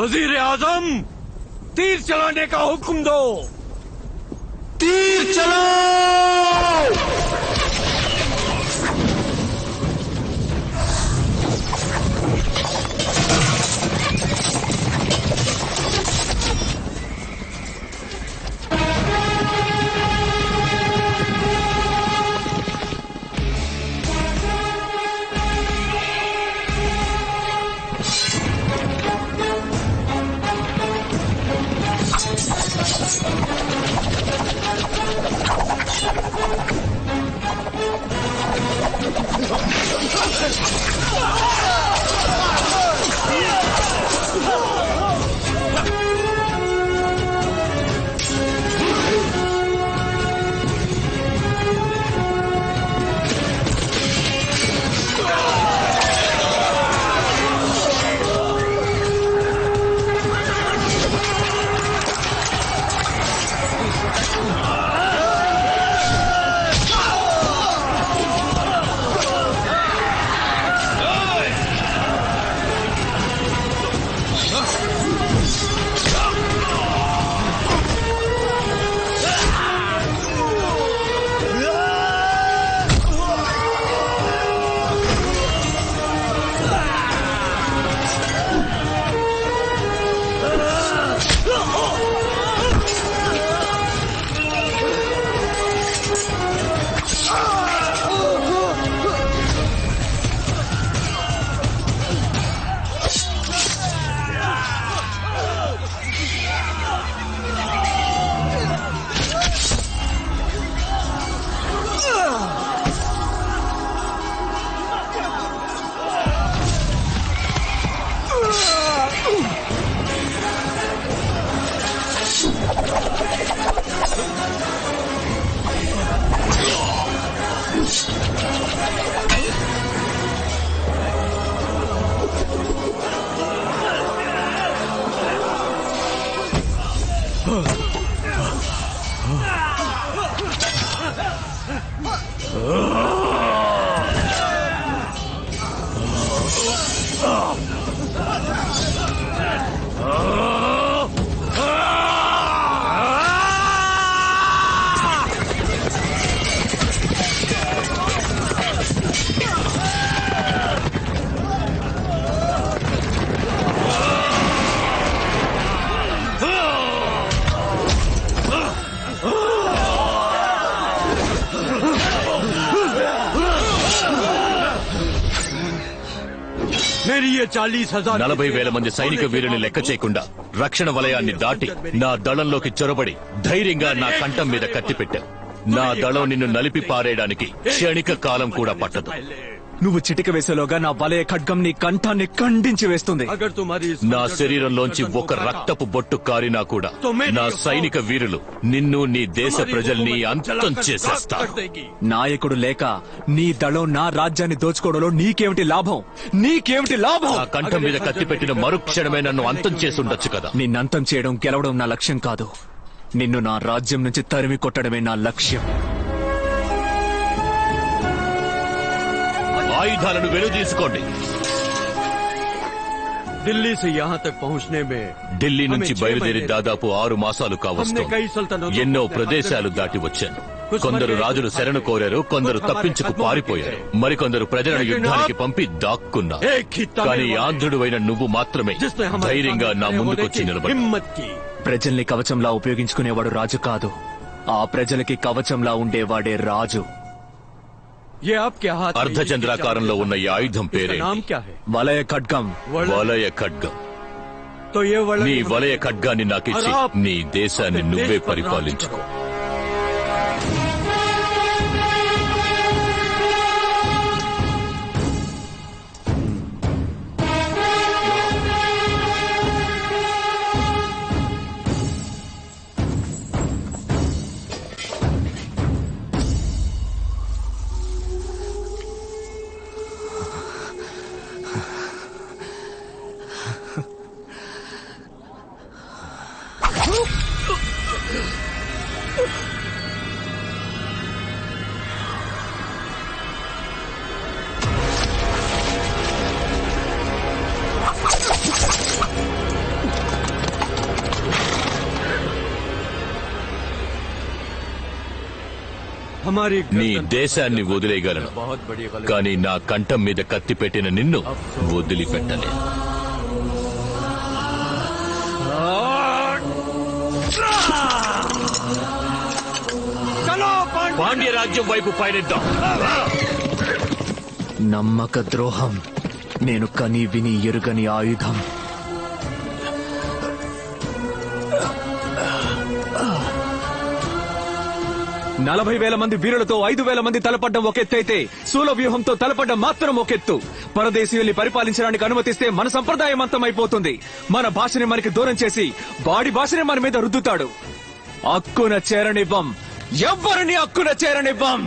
वजीर आजम, तीर चलाने का हुक्म दो। तीर चलाओ। मेरी ये 40,000 40,000 మంది సైనిక వీరుని లెక్క చేయకుండా రక్షణ వలయాన్ని దాటి నా దళంలోకి చొరబడి ధైర్యంగా నా కంఠం మీద కత్తి పెట్టావు. నా దళం నిన్ను నలిపి పారేయడానికి క్షణిక కాలం కూడా పట్టదు. నువ్వు చిటిక వేసేలోగా నా వలయ ఖడ్గం నీ కంఠాన్ని ఖండించి వేస్తుంది. నా శరీరంలోంచి ఒక రక్తపు బొట్టు కారినా కూడా నా సైనిక వీరులు నిన్ను నీ దేశ ప్రజల్ని అంతం చేసేస్తారు. నాయకుడు లేక నీ దళం నా రాజ్యాన్ని దోచుకోవడంలో నీకేమిటి లాభం? నీకేమిటి లాభం? నా కంఠం మీద కత్తి పెట్టిన మరుక్షణమే నన్ను అంతం చేసి ఉండొచ్చు కదా. నిన్నంతం చేయడం గెలవడం నా లక్ష్యం కాదు. నిన్ను నా రాజ్యం నుంచి తరిమి కొట్టడమే నా లక్ష్యం. ఆయుధాలను వెనుదీసుకోండి. ఢిల్లీ से यहाँ तक पहुँचने में ఢిల్లీ నుంచి బయలుదేరి దాదాపు 6 మాసాలు కావస్తుంది. ఎన్నో ప్రదేశాలు దాటి వచ్చాను. కొందరు రాజులు శరణు కోరారు, కొందరు తప్పించుకు పారిపోయారు, మరికొందరు ప్రజలను యుద్ధానికి పంపి దాక్కున్నారు. కానీ ఆంధ్రుడువైన నువ్వు మాత్రమే ధైర్యంగా నా ముందుకొచ్చి నిలబడి. ప్రజల్ని కవచంలా ఉపయోగించుకునేవాడు రాజు కాదు, ఆ ప్రజలకి కవచంలా ఉండేవాడే రాజు. అర్ధచంద్రాకారంలో ఉన్న ఈ ఆయుధం పేరే వలయ ఖడ్గం. వలయ ఖడ్గం. నీ వలయ ఖడ్గాన్ని నాకిచ్చి నీ దేశాన్ని నువ్వే పరిపాలించుకో. నీ దేశాన్ని వదిలేయగలను, కానీ నా కంఠం మీద కత్తి పెట్టిన నిన్ను వదిలిపెట్టలే. పాండ్య రాజ్యం వైపు పయనిద్దాం. నమ్మక ద్రోహం నేను కని విని ఎరుగని ఆయుధం. నలభై వేల మంది వీరులతో 5,000 మంది తలపడ్డం ఒక ఎత్తైతే శూల వ్యూహంతో తలపడ్డం మాత్రం ఒక ఎత్తు. పరదేశీయుల్ని పరిపాలించడానికి అనుమతిస్తే మన సంప్రదాయం అంతమైపోతుంది. మన భాషని మనకి దూరం చేసి వాడి భాషని మన మీద రుద్దుతాడు. హక్కున చేరనివ్వం, ఎవ్వరిని హక్కున చేరనివ్వం.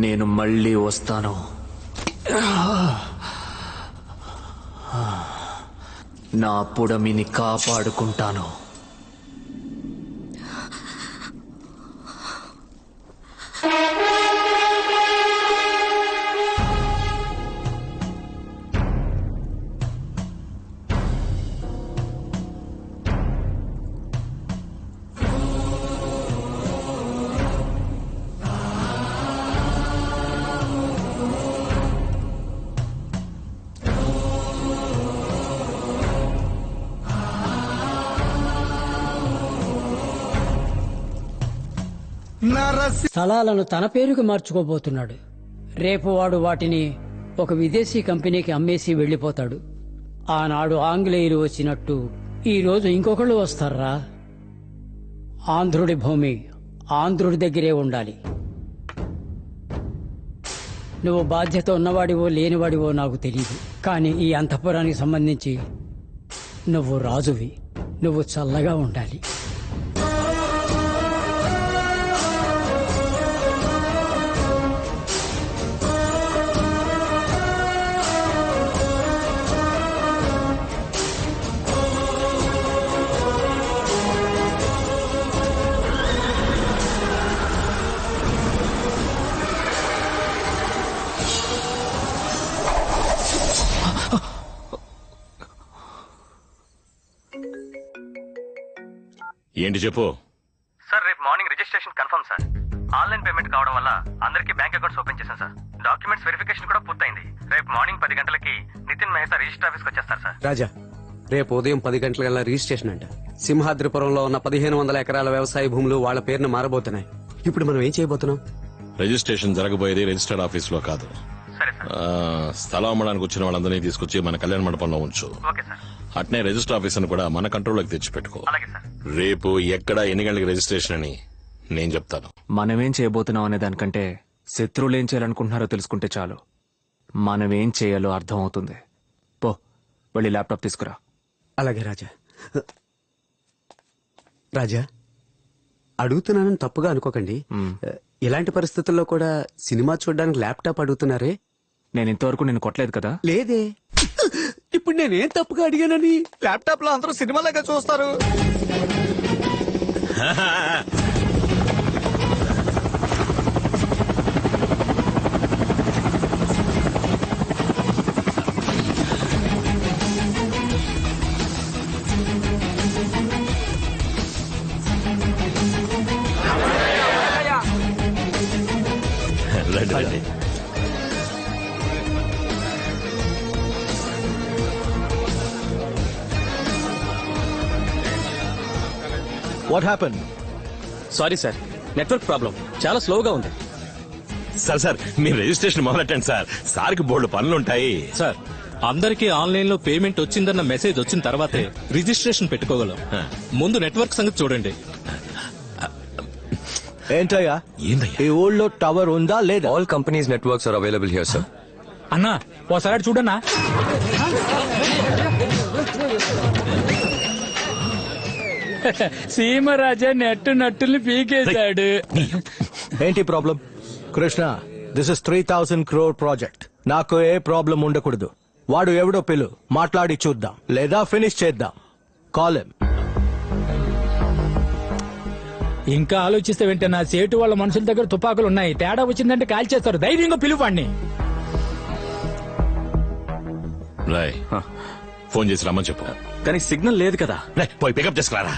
నేను మళ్ళీ వస్తాను. నా పుడమిని కాపాడుకుంటాను. స్థలాలను తన పేరుకు మార్చుకోబోతున్నాడు. రేపు వాడు వాటిని ఒక విదేశీ కంపెనీకి అమ్మేసి వెళ్లిపోతాడు. ఆనాడు ఆంగ్లేయులు వచ్చినట్టు ఈ రోజు ఇంకొకళ్ళు వస్తారా? ఆంధ్రుడి భూమి ఆంధ్రుడి దగ్గరే ఉండాలి. నువ్వు బాధ్యత ఉన్నవాడివో లేనివాడివో నాకు తెలియదు, కానీ ఈ అంతఃపురానికి సంబంధించి నువ్వు రాజువి. నువ్వు చల్లగా ఉండాలి. ఏంటి చెప్పు. సార్ రేపు morning registration confirm sir. Online payment కావడం వల్ల అందరికీ బ్యాంక్ అకౌంట్స్ ఓపెన్ చేశాను సార్. డాక్యుమెంట్స్ వెరిఫికేషన్ కూడా పూర్తయింది. రేపు మార్నింగ్ 10 గంటలకి నితిన్ మహేతా రిజిస్టర్ ఆఫీస్కి వచ్చేస్తారు సార్. రాజా, రేపు ఉదయం 10 గంటలకల్లా రిజిస్ట్రేషన్ అంట. సింహాద్రిపురంలో ఉన్న 1500 ఎకరాల వ్యవసాయ భూములు వాళ్ళ పేరున మారబోతున్నాయి. ఇప్పుడు మనం ఏం చేయబోతున్నాం? రిజిస్ట్రేషన్ జరగబోయేది రిజిస్టర్డ్ ఆఫీస్ లో కాదు. సరే సార్. స్థలం అమ్మడానికి వచ్చిన వాళ్ళందరినీ తీసుకొచ్చి మన కళ్యాణ మండపంలో ఉంచు. Okay sir. అట్నే రిజిస్టర్ ఆఫీసర్ కూడా మన కంట్రోల్లోకి తెచ్చిపెట్టుకో. అలాగే సార్. రేపు ఎక్కడ ఎన్ని గంటలకు రిజిస్ట్రేషన్ అని నేను చెప్తాను. మనమేం చేయబోతున్నాం అనే దానికంటే శత్రువులు ఏం చేయాలనుకుంటున్నారో తెలుసుకుంటే చాలు. మనమేం చేయాలో అర్థం అవుతుంది. పో, వెళ్ళి ల్యాప్టాప్ తీసుకురా. అలాగే రాజా. రాజా, అడుగుతున్నానని తప్పుగా అనుకోకండి. ఇలాంటి పరిస్థితుల్లో కూడా సినిమా చూడడానికి ల్యాప్టాప్ అడుగుతున్నారే? నేను ఇంతవరకు నేను కొట్టలేదు కదా. లేదే. ఇప్పుడు నేనేం తప్పుగా అడిగానని ల్యాప్టాప్ లో అందరూ సినిమాలాగా చూస్తారు. రండి రండి. What happen? Sorry sir, network problem. చాలా స్లోగా ఉంది. సార్ మీరు రిజిస్ట్రేషన్ మొదలెట్టండి సార్. సార్కి బోల్డ్ పనులుంటాయి. సార్, అందరికీ ఆన్లైన్ లో పేమెంట్ వచ్చిందన్న మెసేజ్ వచ్చిన తర్వాతే రిజిస్ట్రేషన్ పెట్టుకోగలం. ముందు నెట్వర్క్ సంగతి చూడండి. ఏంటయ్యా, ఏందయ్యా? ఈ ఊళ్ళో టవర్ ఉందా లేదా? All companies' networks are available here, sir. అన్నా ఓసారి చూడన్నా. సీమరాజా నట్టుల్ని పీకేశాడు. ఏంటి problem? Krishna, this is 3,000 crore project. నాకు ఏ ప్రాబ్లం ఉండకూడదు. వాడు ఎవడో పిలు, మాట్లాడి చూద్దాం, లేదా ఫినిష్ చేద్దాం. Call him. ఇంకా ఆలోచిస్తే వెంటే నా సేటు వాళ్ళ మనుషుల దగ్గర తుపాకులు ఉన్నాయి. తేడా వచ్చిందంటే కాల్ చేస్తారు. ధైర్యంగా పిలువండి. రాయ్, ఫోన్ చేసి రమ్మని చెప్పు. కానీ సిగ్నల్ లేదు కదా. పోయి పికప్ చేసుకురారా.